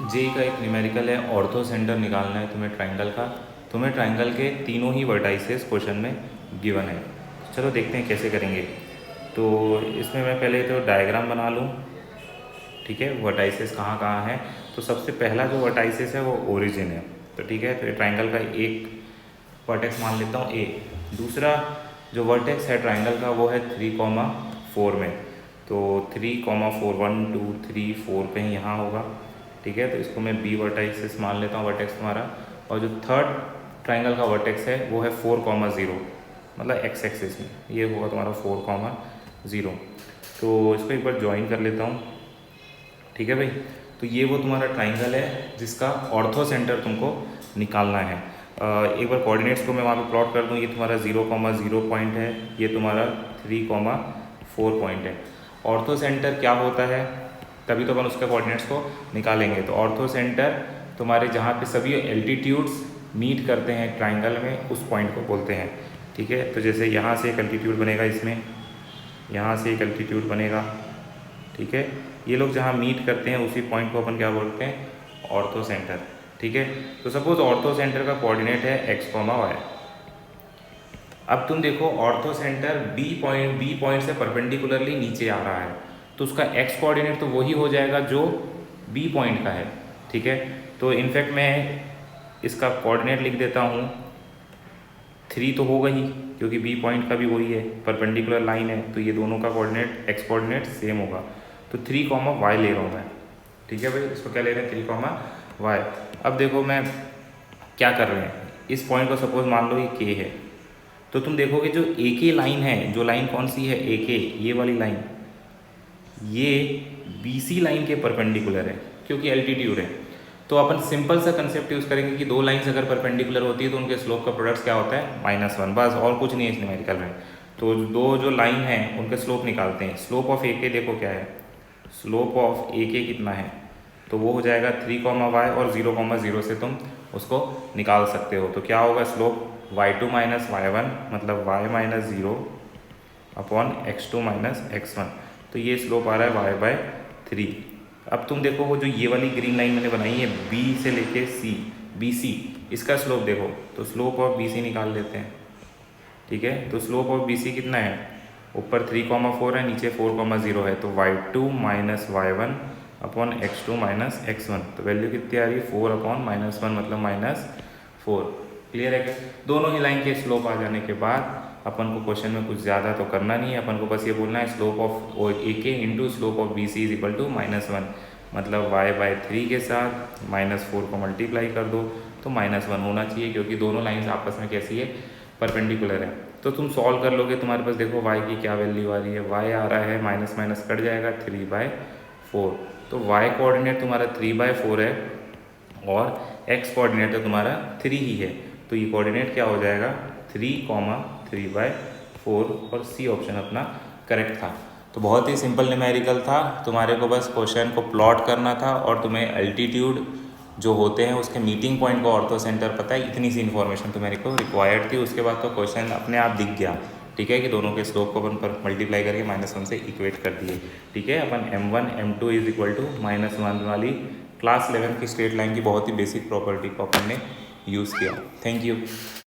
जे का एक न्यूमेरिकल है, ऑर्थो सेंटर निकालना है तुम्हें ट्राइंगल का। तुम्हें ट्राइंगल के तीनों ही वर्टाइसेस क्वेश्चन में गिवन है। चलो देखते हैं कैसे करेंगे। तो इसमें मैं पहले तो डायग्राम बना लूँ, ठीक है, वर्टाइसेस कहाँ कहाँ हैं। तो सबसे पहला जो वर्टाइसेस है वो ओरिजिन है, तो ठीक है, तो ये ट्राइंगल का एक वर्टेक्स मान लेता हूँ ए। दूसरा जो वर्टेक्स है ट्राइंगल का वो है 3,4 में, तो 3,4 1 2 3 4 कहीं यहाँ होगा, ठीक है। तो इसको मैं बी वर्टाइसेस मान लेता हूँ वर्टेक्स तुम्हारा। और जो थर्ड ट्राइंगल का वर्टेक्स है वो है 4,0, मतलब एक्स एक्सिस में ये होगा तुम्हारा 4,0। तो इसको एक बार ज्वाइन कर लेता हूँ, ठीक है भाई। तो ये वो तुम्हारा ट्राइंगल है जिसका ऑर्थो सेंटर तुमको निकालना है। एक बार कोऑर्डिनेट्स को मैं वहाँ पे प्लॉट कर दूँ। ये तुम्हारा 0,0 पॉइंट है, ये तुम्हारा 3,4 पॉइंट है। ऑर्थो सेंटर क्या होता है, तभी तो अपन उसके कोऑर्डिनेट्स को निकालेंगे। तो ऑर्थो सेंटर तुम्हारे जहाँ पे सभी एल्टीट्यूड्स मीट करते हैं ट्राइंगल में, उस पॉइंट को बोलते हैं, ठीक है। तो जैसे यहाँ से एक एल्टीट्यूड बनेगा, इसमें यहाँ से एक एल्टीट्यूड बनेगा, ठीक है। ये लोग जहाँ मीट करते हैं उसी पॉइंट को अपन क्या बोलते हैं, ऑर्थो सेंटर, ठीक है। तो सपोज ऑर्थो सेंटर का कोऑर्डिनेट है x, y। अब तुम देखो ऑर्थो सेंटर बी पॉइंट से परपेंडिकुलरली नीचे आ रहा है, तो उसका x कोऑर्डिनेट तो वही हो जाएगा जो बी पॉइंट का है, ठीक है। तो इनफैक्ट मैं इसका कोऑर्डिनेट लिख देता हूँ, 3 तो होगा ही क्योंकि बी पॉइंट का भी वही है, परपेंडिकुलर लाइन है, तो ये दोनों का कोऑर्डिनेट x कोऑर्डिनेट सेम होगा। तो 3,y ले रहा हूँ मैं, ठीक है भाई। इसको क्या ले रहे हैं, 3,y। अब देखो मैं क्या कर रहे हैं, इस पॉइंट को सपोज मान लो ये k है, तो तुम देखोगे जो AK लाइन है, जो लाइन कौन सी है AK, ये वाली लाइन, ये BC लाइन के परपेंडिकुलर है क्योंकि एल्टीट्यूड है। तो अपन सिंपल सा कंसेप्ट यूज़ करेंगे कि दो लाइंस अगर परपेंडिकुलर होती है तो उनके स्लोप का प्रोडक्ट क्या होता है, -1, बस, और कुछ नहीं है इस न्यूमेरिकल में। तो दो जो लाइन है उनके स्लोप निकालते हैं। स्लोप ऑफ AK देखो क्या है, स्लोप ऑफ AK कितना है, तो वो हो जाएगा 3,y, और 0,0 से तुम उसको निकाल सकते हो। तो क्या होगा, स्लोप y2 - y1 मतलब y - 0 अपॉन x2 - x1। तो ये स्लोप आ रहा है y/3। अब तुम देखो वो जो ये वाली ग्रीन लाइन मैंने बनाई है B से लेके C, BC, इसका स्लोप देखो, तो स्लोप ऑफ BC निकाल लेते हैं, ठीक है। तो स्लोप ऑफ BC कितना है, ऊपर 3,4 है, नीचे 4,0 है, तो y2 - y1 upon x2 - x1। तो वैल्यू कितनी आ रही है, 4 अपॉन -1 मतलब -4। क्लियर है क्या। दोनों ही लाइन के स्लोप आ जाने के बाद अपन को क्वेश्चन में कुछ ज़्यादा तो करना नहीं है, अपन को बस ये बोलना है slope of AK into slope of BC is equal to -1, मतलब y/3 के साथ -4 को मल्टीप्लाई कर दो तो -1 होना चाहिए, क्योंकि दोनों लाइंस आपस में कैसी है, परपेंडिकुलर है। तो तुम सॉल्व कर लोगे, तुम्हारे पास देखो y की क्या वैल्यू आ रही है, y आ रहा है माइनस माइनस कट जाएगा 3/4। तो y कोऑर्डिनेट तुम्हारा 3/4 है और x कोऑर्डिनेट तो तुम्हारा 3 ही है, तो ये कोऑर्डिनेट क्या हो जाएगा 3,3/4, और C ऑप्शन अपना करेक्ट था। तो बहुत ही सिंपल न्यूमेरिकल था, तुम्हारे को बस क्वेश्चन को प्लॉट करना था और तुम्हें अल्टीट्यूड जो होते हैं उसके मीटिंग पॉइंट को ऑर्थो सेंटर पता है, इतनी सी इन्फॉर्मेशन तुम्हारे को रिक्वायर्ड थी। उसके बाद तो क्वेश्चन अपने आप दिख गया, ठीक है, कि दोनों के स्लोप को अपन पर मल्टीप्लाई करके -1 से इक्वेट कर दिए, ठीक है। अपन M1 M2 is equal to -1 वाली क्लास 11 की स्ट्रेट लाइन की बहुत ही बेसिक प्रॉपर्टी को अपन ने यूज़ किया। Thank you.